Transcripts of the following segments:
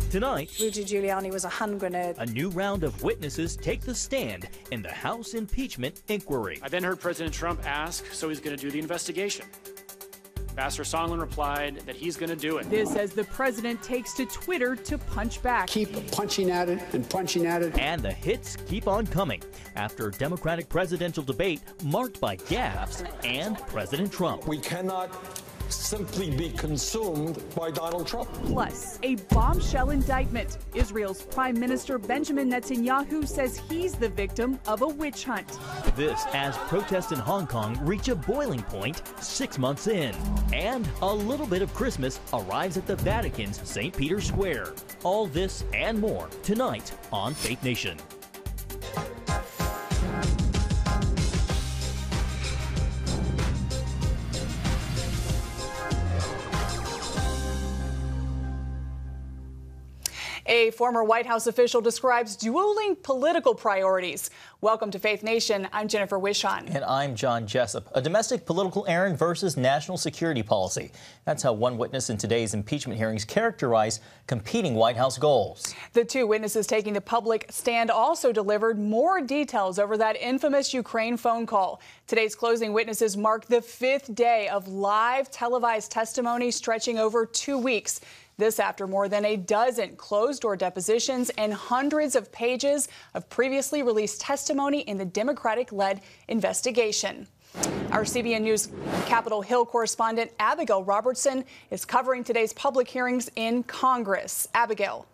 Tonight, Rudy Giuliani was a hand grenade. a new round of witnesses take the stand in the House impeachment inquiry. I then heard President Trump ask, so he's going to do the investigation. Ambassador Sondland replied that he's going to do it. This as the president takes to Twitter to punch back. Keep punching at it and punching at it. And the hits keep on coming after a Democratic presidential debate marked by gaffes and President Trump. We cannot simply be consumed by Donald Trump. Plus, a bombshell indictment. Israel's Prime Minister Benjamin Netanyahu says he's the victim of a witch hunt. This as protests in Hong Kong reach a boiling point 6 months in. And a little bit of Christmas arrives at the Vatican's St. Peter's Square. All this and more tonight on Faith Nation. A former White House official describes dueling political priorities. Welcome to Faith Nation. I'm Jennifer Wishon. And I'm John Jessup. A domestic political errand versus national security policy. That's how one witness in today's impeachment hearings characterized competing White House goals. The two witnesses taking the public stand also delivered more details over that infamous Ukraine phone call. Today's closing witnesses mark the 5th day of live televised testimony stretching over 2 weeks. This after more than a dozen closed-door depositions and hundreds of pages of previously released testimony in the Democratic-led investigation. Our CBN News Capitol Hill correspondent Abigail Robertson is covering today's public hearings in Congress. Abigail.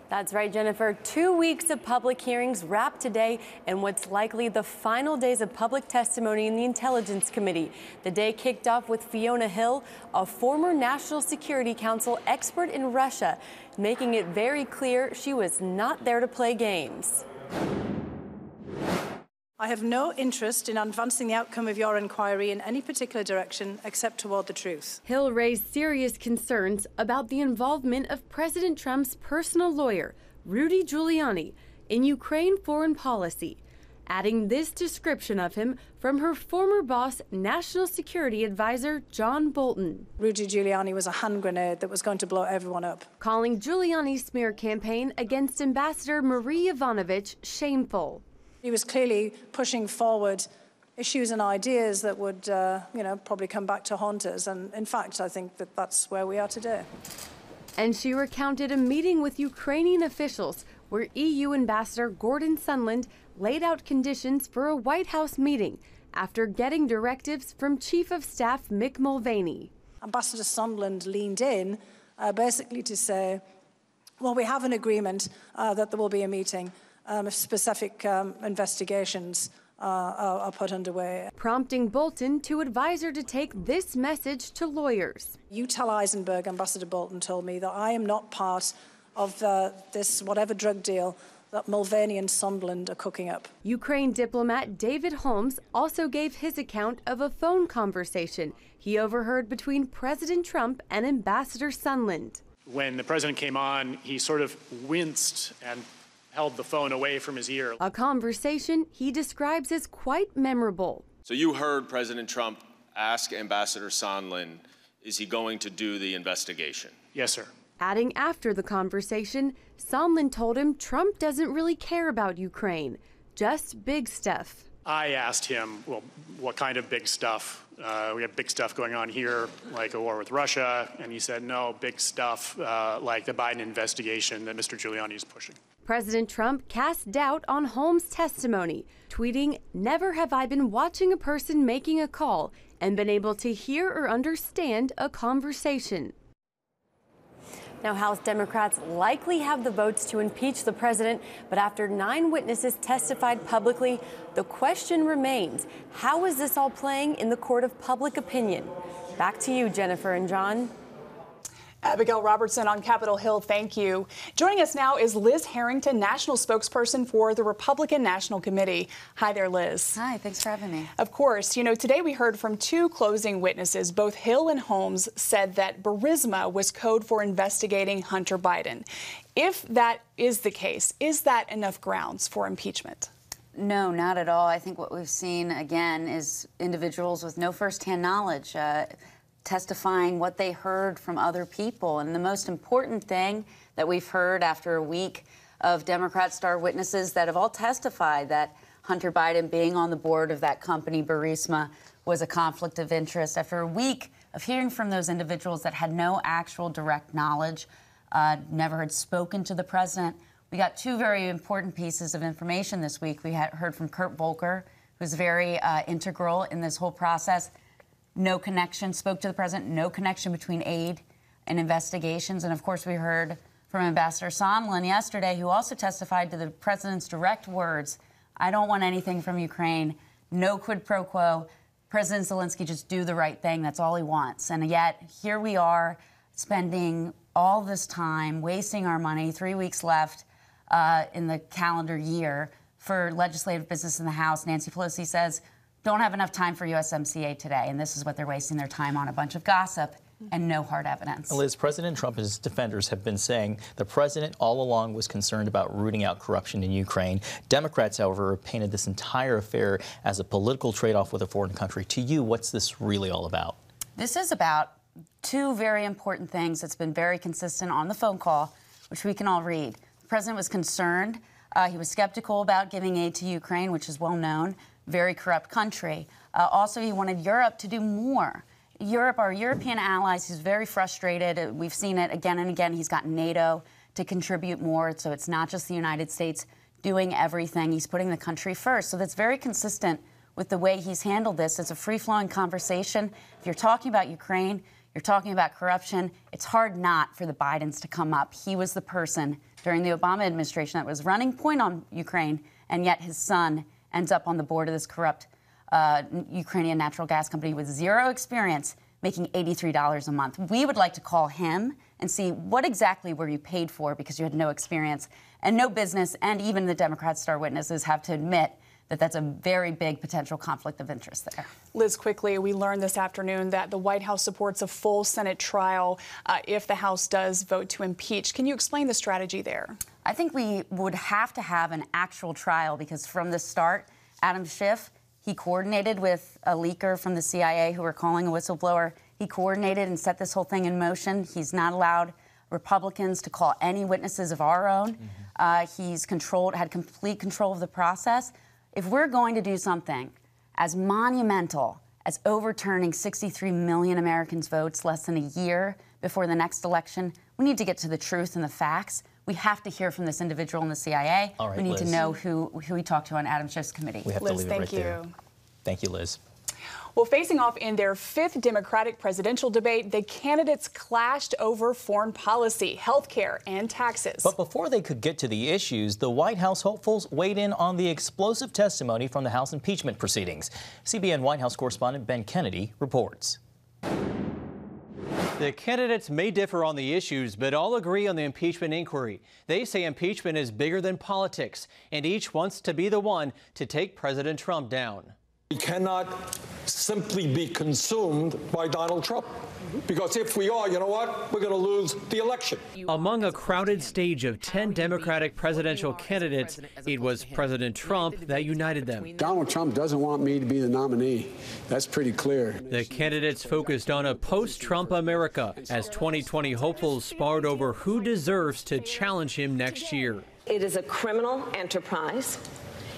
That's right, Jennifer. 2 weeks of public hearings wrapped today and what's likely the final days of public testimony in the Intelligence Committee. The day kicked off with Fiona Hill, a former National Security Council expert in Russia, making it very clear she was not there to play games. I have no interest in advancing the outcome of your inquiry in any particular direction except toward the truth. Hill raised serious concerns about the involvement of President Trump's personal lawyer, Rudy Giuliani, in Ukraine foreign policy, adding this description of him from her former boss, National Security Advisor John Bolton. Rudy Giuliani was a hand grenade that was going to blow everyone up. Calling Giuliani's smear campaign against Ambassador Marie Yovanovitch shameful. He was clearly pushing forward issues and ideas that would, probably come back to haunt us. And in fact, I think that that's where we are today. And she recounted a meeting with Ukrainian officials where EU Ambassador Gordon Sondland laid out conditions for a White House meeting after getting directives from Chief of Staff Mick Mulvaney. Ambassador Sondland leaned in basically to say, well, we have an agreement that there will be a meeting. If specific investigations are put underway. Prompting Bolton to advise her to take this message to lawyers. You tell Eisenberg, Ambassador Bolton told me, that I am not part of this whatever drug deal that Mulvaney and Sondland are cooking up. Ukraine diplomat David Holmes also gave his account of a phone conversation he overheard between President Trump and Ambassador Sondland. When the president came on, he sort of winced and held the phone away from his ear. A conversation he describes as quite memorable. So you heard President Trump ask Ambassador Sondland, is he going to do the investigation? Yes, sir. Adding after the conversation, Sondland told him Trump doesn't really care about Ukraine, just big stuff. I asked him, well, what kind of big stuff? We have big stuff going on here, like a war with Russia. And he said, no, big stuff like the Biden investigation that Mr. Giuliani is pushing. President Trump cast doubt on Holmes' testimony, tweeting, "Never have I been watching a person making a call and been able to hear or understand a conversation." Now, House Democrats likely have the votes to impeach the president, but after 9 witnesses testified publicly, the question remains, how is this all playing in the court of public opinion? Back to you, Jennifer and John. Abigail Robertson on Capitol Hill, thank you. Joining us now is Liz Harrington, national spokesperson for the Republican National Committee. Hi there, Liz. Hi, thanks for having me. Of course, today we heard from 2 closing witnesses. Both Hill and Holmes said that Burisma was code for investigating Hunter Biden. If that is the case, is that enough grounds for impeachment? No, not at all. I think what we've seen, again, is individuals with no firsthand knowledge testifying what they heard from other people. And the most important thing that we've heard after a week of Democrat star witnesses that have all testified that Hunter Biden being on the board of that company, Burisma, was a conflict of interest. After a week of hearing from those individuals that had no actual direct knowledge, never had spoken to the president, we got two very important pieces of information this week. We had heard from Kurt Volker, who's very integral in this whole process. No connection, spoke to the president, no connection between aid and investigations. And of course, we heard from Ambassador Sondland yesterday, who also testified to the president's direct words, I don't want anything from Ukraine, no quid pro quo. President Zelensky, just do the right thing. That's all he wants. And yet, here we are spending all this time, wasting our money, 3 weeks left in the calendar year for legislative business in the House. Nancy Pelosi says, don't have enough time for USMCA today. And this is what they're wasting their time on, a bunch of gossip and no hard evidence. Liz, President Trump and his defenders have been saying the president all along was concerned about rooting out corruption in Ukraine. Democrats, however, have painted this entire affair as a political trade-off with a foreign country. To you, what's this really all about? This is about two very important things that's been very consistent on the phone call, which we can all read. The president was concerned. He was skeptical about giving aid to Ukraine, which is well known, very corrupt country. Also, he wanted Europe to do more. Europe, our European allies, he's very frustrated. We've seen it again and again. He's got NATO to contribute more, so it's not just the United States doing everything. He's putting the country first. So that's very consistent with the way he's handled this. It's a free-flowing conversation. If you're talking about Ukraine, you're talking about corruption, it's hard not for the Bidens to come up. He was the person during the Obama administration that was running point on Ukraine, and yet his son ends up on the board of this corrupt Ukrainian natural gas company with zero experience, making $83 a month. We would like to call him and see what exactly were you paid for because you had no experience and no business, and even the Democrat star witnesses have to admit that that's a very big potential conflict of interest there. Liz, quickly, we learned this afternoon that the White House supports a full Senate trial if the House does vote to impeach. Can you explain the strategy there? I think we would have to have an actual trial because from the start, Adam Schiff, he coordinated with a leaker from the CIA who were calling a whistleblower. He coordinated and set this whole thing in motion. He's not allowed Republicans to call any witnesses of our own. He's had complete control of the process. If we're going to do something as monumental as overturning 63 million Americans' votes less than a year before the next election, we need to get to the truth and the facts. We have to hear from this individual in the CIA. All right, we need Liz. to know who he talked to on Adam Schiff's committee. We have Liz, to leave it right there. Thank you, Liz. Well, facing off in their fifth Democratic presidential debate, the candidates clashed over foreign policy, health care, and taxes. But before they could get to the issues, the White House hopefuls weighed in on the explosive testimony from the House impeachment proceedings. CBN White House correspondent Ben Kennedy reports. The candidates may differ on the issues, but all agree on the impeachment inquiry. They say impeachment is bigger than politics, and each wants to be the one to take President Trump down. We cannot simply be consumed by Donald Trump. Because if we are, you know what? We're going to lose the election. Among a crowded stage of 10 Democratic presidential candidates, it was President Trump that united them. Donald Trump doesn't want me to be the nominee. That's pretty clear. The candidates focused on a post-Trump America as 2020 hopefuls sparred over who deserves to challenge him next year. It is a criminal enterprise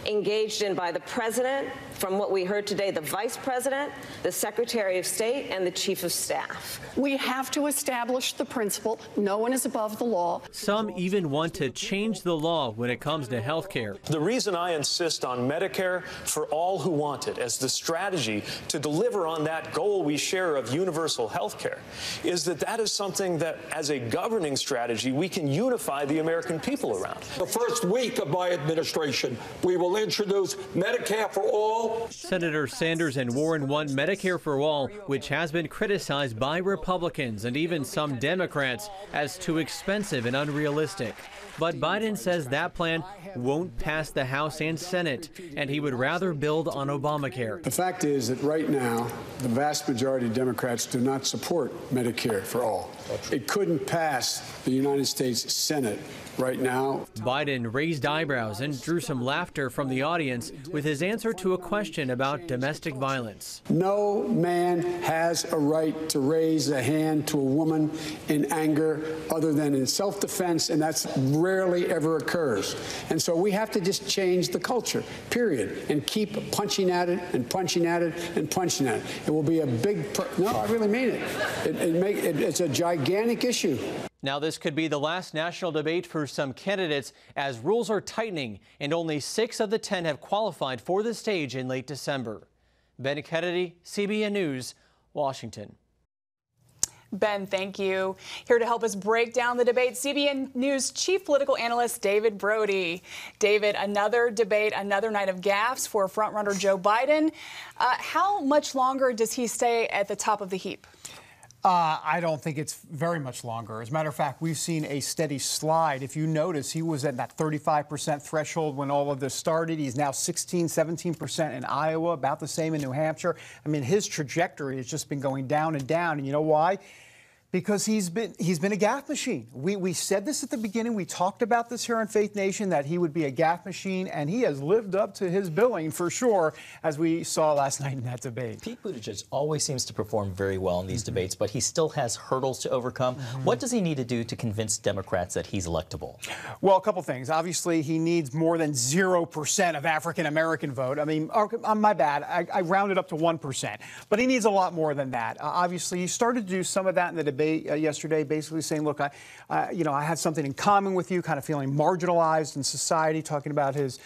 engaged in by the president, from what we heard today, the vice president, the secretary of state, and the chief of staff. We have to establish the principle, no one is above the law. Some even want to change the law when it comes to health care. The reason I insist on Medicare for all who want it as the strategy to deliver on that goal we share of universal health care is that is something that, as a governing strategy, we can unify the American people around. The first week of my administration, we will introduce Medicare for all. Senator Sanders and Warren won Medicare for all, which has been criticized by Republicans and even some Democrats as too expensive and unrealistic. But Biden says that plan won't pass the House and Senate, and he would rather build on Obamacare. The fact is that right now, the vast majority of Democrats do not support Medicare for all. It couldn't pass the United States Senate right now. Biden raised eyebrows and drew some laughter from the audience with his answer to a question question about domestic violence. No man has a right to raise a hand to a woman in anger other than in self-defense, and that's rarely ever occurs. And so we have to just change the culture, period, and keep punching at it and punching at it and punching at it. It will be a big, no, I really mean it. It's a gigantic issue. Now, this could be the last national debate for some candidates as rules are tightening, and only 6 of the 10 have qualified for the stage in late December. Ben Kennedy, CBN News, Washington. Ben, thank you. Here to help us break down the debate, CBN News chief political analyst David Brody. David, another debate, another night of gaffes for frontrunner Joe Biden. How much longer does he stay at the top of the heap? I don't think it's very much longer. As a matter of fact, we've seen a steady slide. If you notice, he was at that 35% threshold when all of this started. He's now 16, 17% in Iowa, about the same in New Hampshire. I mean, his trajectory has just been going down and down. And you know why? Because he's been a gaffe machine. We said this at the beginning. We talked about this here on Faith Nation, that he would be a gaffe machine, and he has lived up to his billing for sure, as we saw last night in that debate. Pete Buttigieg always seems to perform very well in these debates, but he still has hurdles to overcome. What does he need to do to convince Democrats that he's electable? Well, a couple things. Obviously, he needs more than 0% of African-American vote. I mean, my bad. I rounded up to 1%. But he needs a lot more than that. Obviously, he started to do some of that in the debate yesterday, basically saying, look, I have something in common with you, kind of feeling marginalized in society, talking about his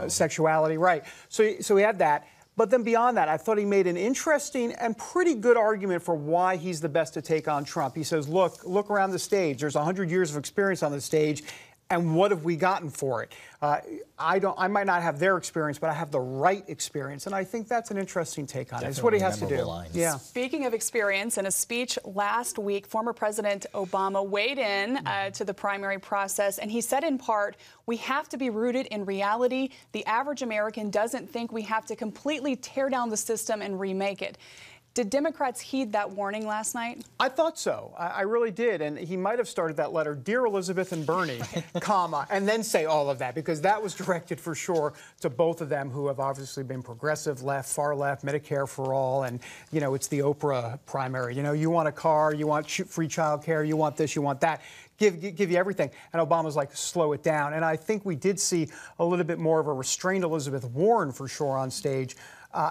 sexuality. Right. So he had that. But then beyond that, I thought he made an interesting and pretty good argument for why he's the best to take on Trump. He says, look around the stage. There's 100 years of experience on the stage. And what have we gotten for it? I might not have their experience, but I have the right experience. And I think that's an interesting take on it. It's what he has to do. Yeah. Speaking of experience, in a speech last week, former President Obama weighed in to the primary process, and he said in part, we have to be rooted in reality. The average American doesn't think we have to completely tear down the system and remake it. Did Democrats heed that warning last night? I thought so. I really did. And he might have started that letter, Dear Elizabeth and Bernie, comma, and then say all of that, because that was directed for sure to both of them, who have obviously been progressive, left, far left, Medicare for all. And, you know, it's the Oprah primary. You know, you want a car, you want free child care, you want this, you want that. Give you everything. And Obama's like, slow it down. And I think we did see a little bit more of a restrained Elizabeth Warren for sure on stage.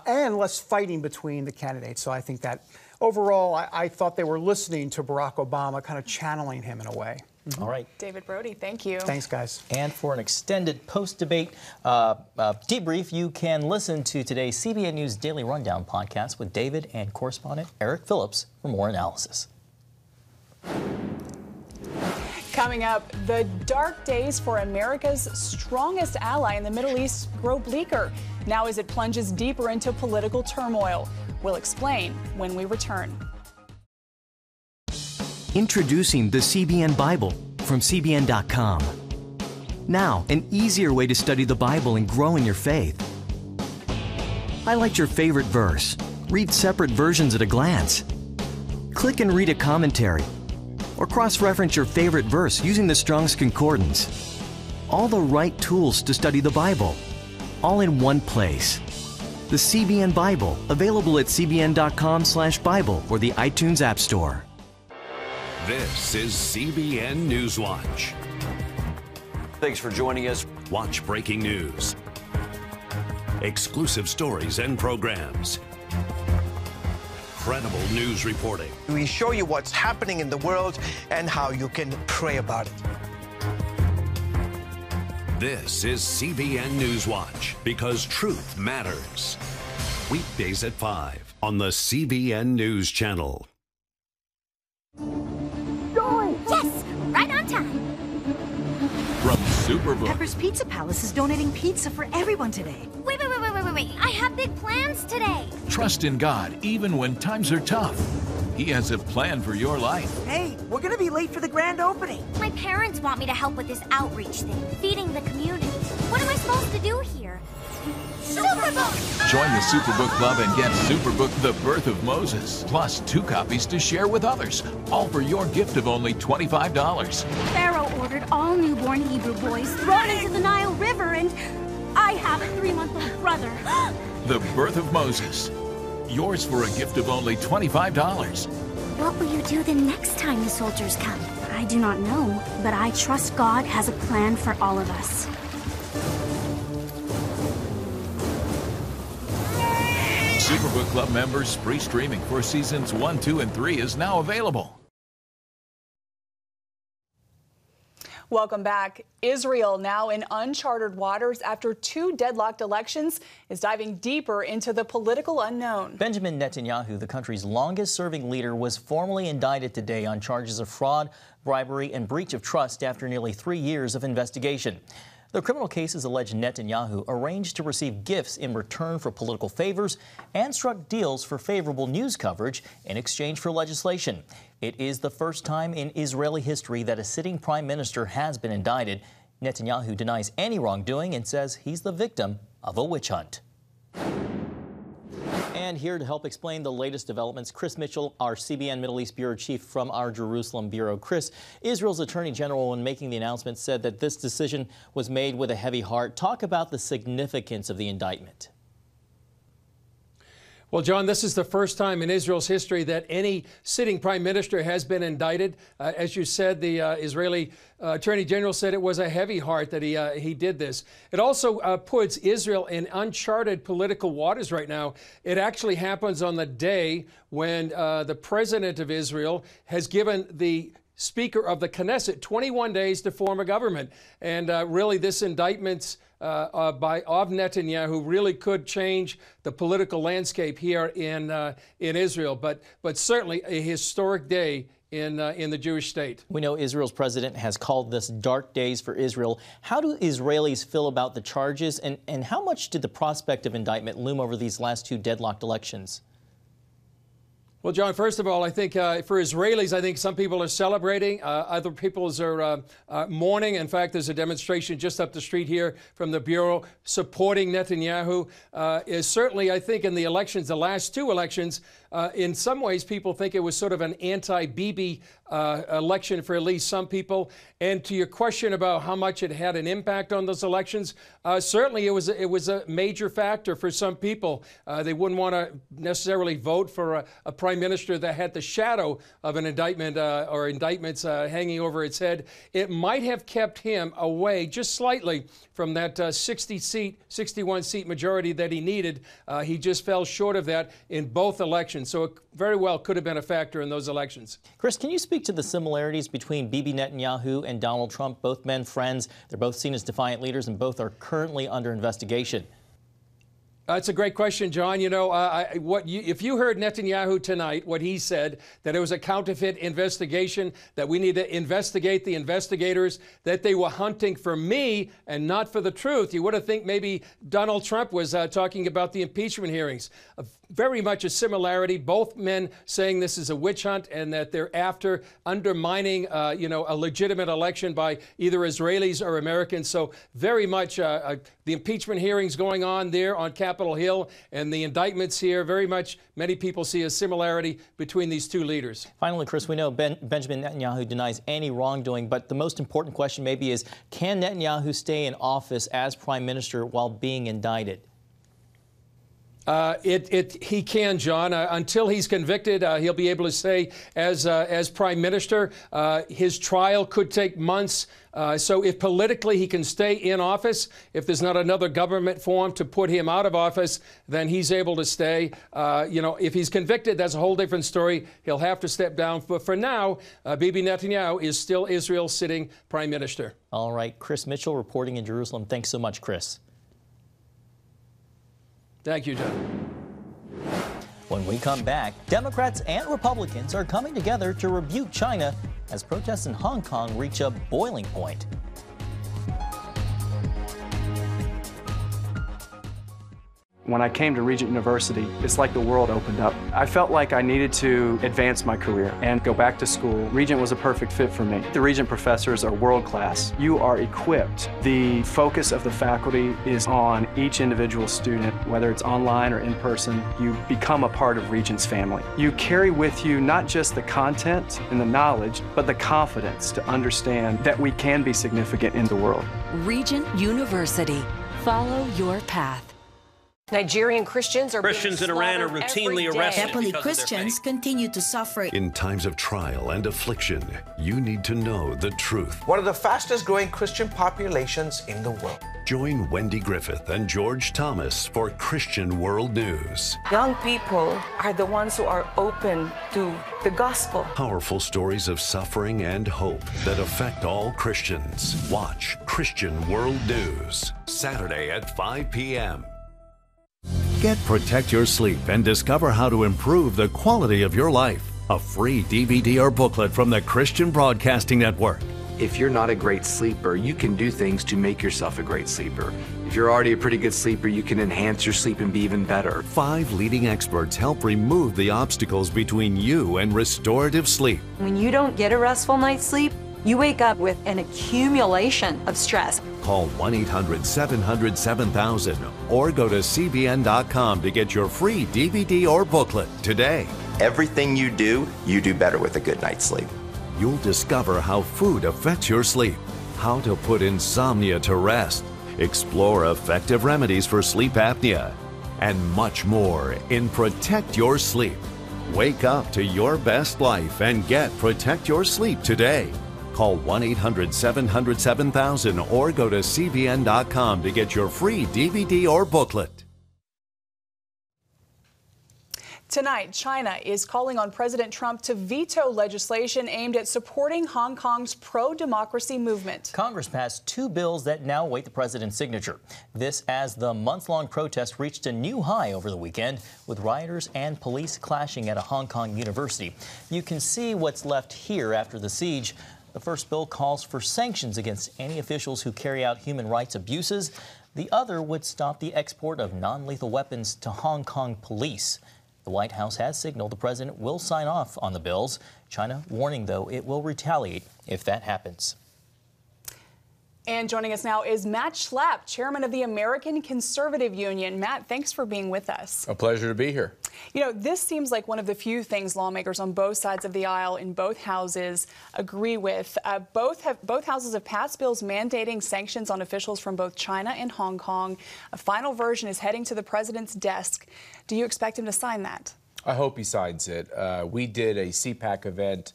And less fighting between the candidates. So I think that overall, I thought they were listening to Barack Obama, kind of channeling him in a way. All right. David Brody, thank you. Thanks, guys. And for an extended post-debate debrief, you can listen to today's CBN News Daily Rundown podcast with David and correspondent Eric Phillips for more analysis. Coming up, the dark days for America's strongest ally in the Middle East grow bleaker now as it plunges deeper into political turmoil. We'll explain when we return. Introducing the CBN Bible from CBN.com. Now, an easier way to study the Bible and grow in your faith. Highlight your favorite verse. Read separate versions at a glance. Click and read a commentary. Or cross-reference your favorite verse using the Strong's Concordance. All the right tools to study the Bible, all in one place. The CBN Bible, available at cbn.com/Bible or the iTunes App Store. This is CBN Newswatch. Thanks for joining us. Watch breaking news, exclusive stories and programs, credible news reporting. We show you what's happening in the world and how you can pray about it. This is CBN Newswatch, because truth matters. Weekdays at 5 on the CBN News Channel. Yes, right on time. From Superbook. Pepper's Pizza Palace is donating pizza for everyone today. Wait. I have big plans today. Trust in God even when times are tough. He has a plan for your life. Hey, we're gonna be late for the grand opening. My parents want me to help with this outreach thing, feeding the community. What am I supposed to do here? Superbook! Join the Superbook Club and get Superbook The Birth of Moses, plus 2 copies to share with others, all for your gift of only $25. Pharaoh ordered all newborn Hebrew boys thrown into the Nile River, and I have a 3-month-old brother. The Birth of Moses. Yours for a gift of only $25. What will you do the next time the soldiers come? I do not know, but I trust God has a plan for all of us. Superbook Club members free streaming for seasons 1, 2, and 3 is now available. Welcome back. Israel, now in uncharted waters after 2 deadlocked elections, is diving deeper into the political unknown. Benjamin Netanyahu, the country's longest-serving leader, was formally indicted today on charges of fraud, bribery, and breach of trust after nearly 3 years of investigation. The criminal cases allege Netanyahu arranged to receive gifts in return for political favors and struck deals for favorable news coverage in exchange for legislation. It is the first time in Israeli history that a sitting prime minister has been indicted. Netanyahu denies any wrongdoing and says he's the victim of a witch hunt. And here to help explain the latest developments, Chris Mitchell, our CBN Middle East Bureau Chief from our Jerusalem Bureau. Chris, Israel's Attorney General, when making the announcement, said that this decision was made with a heavy heart. Talk about the significance of the indictment. Well, John, this is the first time in Israel's history that any sitting prime minister has been indicted. As you said, the Israeli Attorney General said it was a heavy heart that he did this. It also puts Israel in uncharted political waters right now. It actually happens on the day when the president of Israel has given the Speaker of the Knesset 21 days to form a government. And really, this indictment of Netanyahu really could change the political landscape here in Israel. But certainly a historic day in the Jewish state. We know Israel's president has called this dark days for Israel. How do Israelis feel about the charges, and how much did the prospect of indictment loom over these last 2 deadlocked elections? Well, John, first of all, I think for Israelis, I think some people are celebrating. Other people are mourning. In fact, there's a demonstration just up the street here from the Bureau supporting Netanyahu. Certainly, I think in the elections, the last 2 elections, in some ways, people think it was sort of an anti-Bibi election for at least some people. And to your question about how much it had an impact on those elections, certainly it was a major factor for some people. They wouldn't want to necessarily vote for a prime minister that had the shadow of an indictment or indictments hanging over its head. It might have kept him away just slightly from that 61-seat majority that he needed. He just fell short of that in both elections. So it very well could have been a factor in those elections. Chris, can you speak to the similarities between Bibi Netanyahu and Donald Trump? Both men friends. They're both seen as defiant leaders, and both are currently under investigation. That's a great question, John. You know, if you heard Netanyahu tonight, what he said, that it was a counterfeit investigation, that we need to investigate the investigators, that they were hunting for me and not for the truth, you would have think maybe Donald Trump was talking about the impeachment hearings. Very much a similarity. Both men saying this is a witch hunt and that they're after undermining, a legitimate election by either Israelis or Americans. So very much the impeachment hearings going on there on Capitol Hill and the indictments here, very much many people see a similarity between these 2 leaders. Finally, Chris, we know Benjamin Netanyahu denies any wrongdoing, but the most important question maybe is, can Netanyahu stay in office as prime minister while being indicted? He can, John. Until he's convicted, he'll be able to stay as prime minister. His trial could take months. So if politically he can stay in office, if there's not another government formed to put him out of office, then he's able to stay. If he's convicted, that's a whole different story. He'll have to step down. But for now, Bibi Netanyahu is still Israel's sitting prime minister. All right. Chris Mitchell reporting in Jerusalem. Thanks so much, Chris. Thank you, John. When we come back, Democrats and Republicans are coming together to rebuke China as protests in Hong Kong reach a boiling point. When I came to Regent University, it's like the world opened up. I felt like I needed to advance my career and go back to school. Regent was a perfect fit for me. The Regent professors are world class. You are equipped. The focus of the faculty is on each individual student, whether it's online or in person. You become a part of Regent's family. You carry with you not just the content and the knowledge, but the confidence to understand that we can be significant in the world. Regent University. Follow your path. Nigerian Christians are Christians in Iran are routinely arrested. Happily, Christians continue to suffer. In times of trial and affliction, you need to know the truth. One of the fastest growing Christian populations in the world. Join Wendy Griffith and George Thomas for Christian World News. Young people are the ones who are open to the gospel. Powerful stories of suffering and hope that affect all Christians. Watch Christian World News, Saturday at 5 p.m. Get Protect Your Sleep and discover how to improve the quality of your life. A free DVD or booklet from the Christian Broadcasting Network. If you're not a great sleeper, you can do things to make yourself a great sleeper. If you're already a pretty good sleeper, you can enhance your sleep and be even better. 5 leading experts help remove the obstacles between you and restorative sleep. When you don't get a restful night's sleep, you wake up with an accumulation of stress. Call 1-800-700-7000 or go to CBN.com to get your free DVD or booklet today. Everything you do better with a good night's sleep. You'll discover how food affects your sleep, how to put insomnia to rest, explore effective remedies for sleep apnea, and much more in Protect Your Sleep. Wake up to your best life and get Protect Your Sleep today. Call 1-800-700-7000 or go to CBN.com to get your free DVD or booklet. Tonight, China is calling on President Trump to veto legislation aimed at supporting Hong Kong's pro-democracy movement. Congress passed 2 bills that now await the president's signature. This as the month-long protest reached a new high over the weekend, with rioters and police clashing at a Hong Kong university. You can see what's left here after the siege. The first bill calls for sanctions against any officials who carry out human rights abuses. The other would stop the export of non-lethal weapons to Hong Kong police. The White House has signaled the president will sign off on the bills. China warning, though, it will retaliate if that happens. And joining us now is Matt Schlapp, chairman of the American Conservative Union. Matt, thanks for being with us. A pleasure to be here. You know, this seems like one of the few things lawmakers on both sides of the aisle in both houses agree with. Both houses have passed bills mandating sanctions on officials from both China and Hong Kong. A final version is heading to the president's desk. Do you expect him to sign that? I hope he signs it. We did a CPAC event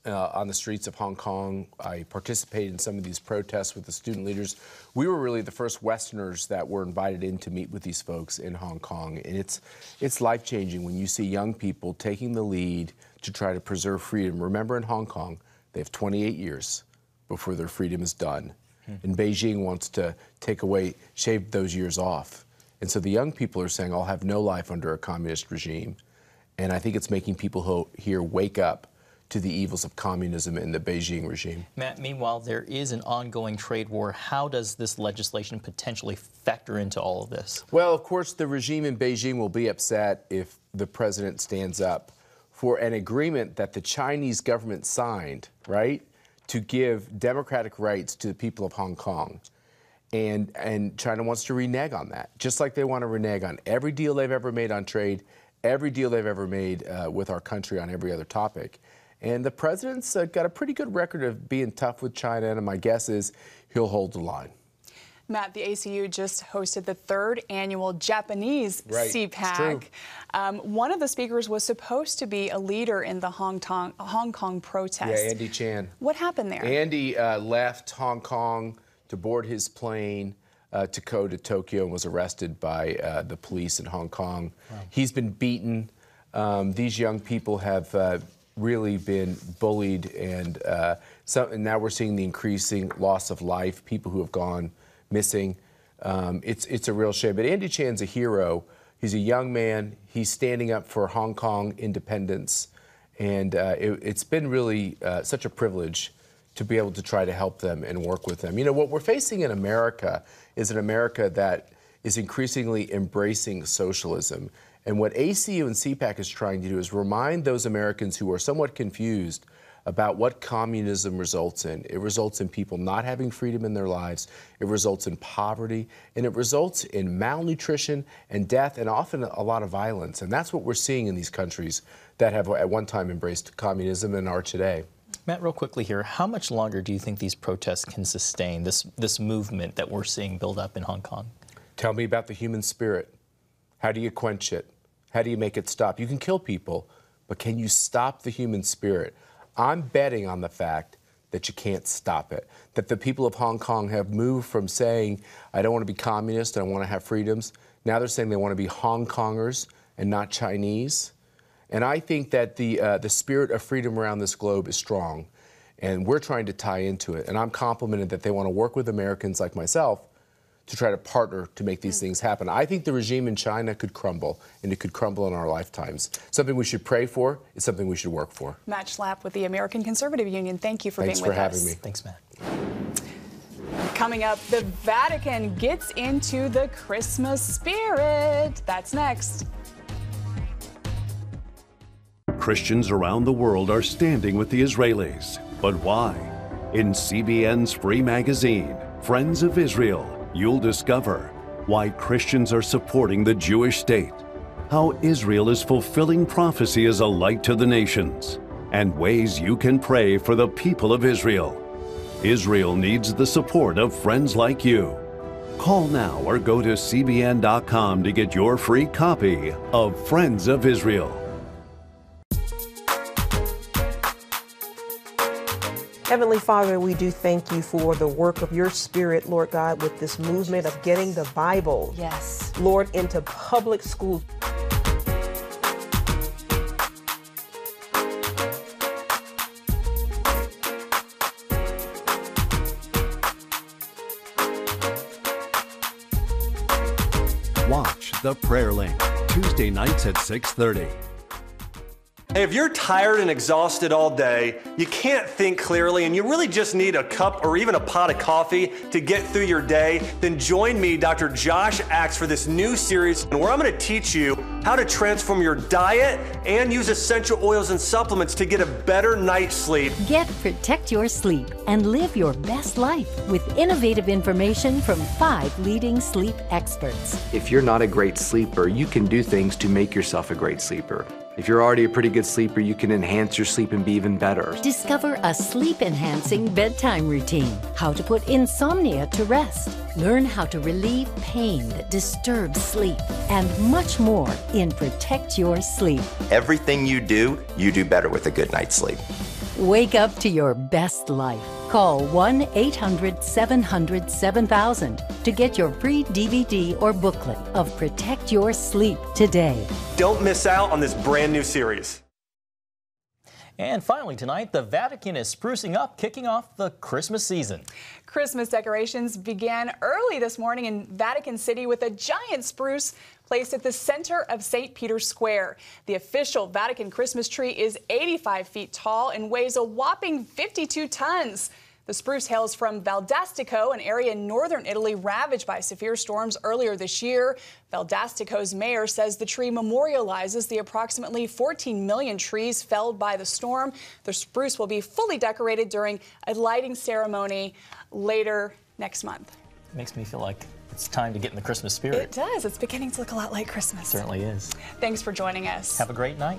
on the streets of Hong Kong. I participated in some of these protests with the student leaders. We were really the first Westerners that were invited in to meet with these folks in Hong Kong. And it's life-changing when you see young people taking the lead to try to preserve freedom. Remember, in Hong Kong, they have 28 years before their freedom is done. And Beijing wants to shave those years off. And so the young people are saying, I'll have no life under a communist regime. And I think it's making people here wake up to the evils of communism and the Beijing regime. Matt, meanwhile, there is an ongoing trade war. How does this legislation potentially factor into all of this? Well, of course, the regime in Beijing will be upset if the president stands up for an agreement that the Chinese government signed, right, to give democratic rights to the people of Hong Kong. And China wants to renege on that, just like they want to renege on every deal they've ever made on trade, every deal they've ever made with our country on every other topic. And the president's got a pretty good record of being tough with China, and my guess is he'll hold the line. Matt, the ACU just hosted the 3rd annual Japanese CPAC. One of the speakers was supposed to be a leader in the Hong Kong protest. Yeah, Andy Chan. What happened there? Andy left Hong Kong to board his plane to go to Tokyo and was arrested by the police in Hong Kong. Wow. He's been beaten. These young people have really been bullied, and now we're seeing the increasing loss of life, people who have gone missing. It's a real shame. But Andy Chan's a hero. He's a young man. He's standing up for Hong Kong independence. And it's been really such a privilege to be able to try to help them and work with them. You know, what we're facing in America is an America that is increasingly embracing socialism. And what ACU and CPAC is trying to do is remind those Americans who are somewhat confused about what communism results in. It results in people not having freedom in their lives. It results in poverty, and it results in malnutrition and death, and often a lot of violence. And that's what we're seeing in these countries that have at one time embraced communism and are today. Matt, real quickly here, how much longer do you think these protests can sustain, this movement that we're seeing build up in Hong Kong? Tell me about the human spirit. How do you quench it? How do you make it stop? You can kill people, but can you stop the human spirit? I'm betting on the fact that you can't stop it. That the people of Hong Kong have moved from saying, I don't want to be communist, I want to have freedoms. Now they're saying they want to be Hong Kongers and not Chinese. And I think that the spirit of freedom around this globe is strong. And we're trying to tie into it. And I'm complimented that they want to work with Americans like myself to try to partner to make these things happen. I think the regime in China could crumble, and it could crumble in our lifetimes. Something we should pray for. It's something we should work for. Matt Schlapp with the American Conservative Union. Thank you for Thanks being with us. Thanks for having me. Thanks, Matt. Coming up, the Vatican gets into the Christmas spirit. That's next. Christians around the world are standing with the Israelis. But why? In CBN's free magazine, Friends of Israel, you'll discover why Christians are supporting the Jewish state, how Israel is fulfilling prophecy as a light to the nations, and ways you can pray for the people of Israel. Israel needs the support of friends like you. Call now or go to cbn.com to get your free copy of Friends of Israel. Heavenly Father, we do thank you for the work of your Spirit, Lord God, with this movement of getting the Bible, yes, Lord, into public schools. Watch The Prayer Link, Tuesday nights at 6:30. Hey, if you're tired and exhausted all day, you can't think clearly, and you really just need a cup or even a pot of coffee to get through your day, then join me, Dr. Josh Axe, for this new series where I'm going to teach you how to transform your diet and use essential oils and supplements to get a better night's sleep. Protect your sleep and live your best life with innovative information from 5 leading sleep experts. If you're not a great sleeper, you can do things to make yourself a great sleeper. If you're already a pretty good sleeper, you can enhance your sleep and be even better. Discover a sleep-enhancing bedtime routine, how to put insomnia to rest, learn how to relieve pain that disturbs sleep, and much more in Protect Your Sleep. Everything you do better with a good night's sleep. Wake up to your best life. Call 1-800-700-7000 to get your free DVD or booklet of Protect Your Sleep today. Don't miss out on this brand new series. And finally tonight, the Vatican is sprucing up, kicking off the Christmas season. Christmas decorations began early this morning in Vatican City with a giant spruce placed at the center of St. Peter's Square. The official Vatican Christmas tree is 85 feet tall and weighs a whopping 52 tons. The spruce hails from Valdastico, an area in northern Italy ravaged by severe storms earlier this year. Valdastico's mayor says the tree memorializes the approximately 14 million trees felled by the storm. The spruce will be fully decorated during a lighting ceremony later next month. It makes me feel like it's time to get in the Christmas spirit. It does. It's beginning to look a lot like Christmas. It certainly is. Thanks for joining us. Have a great night.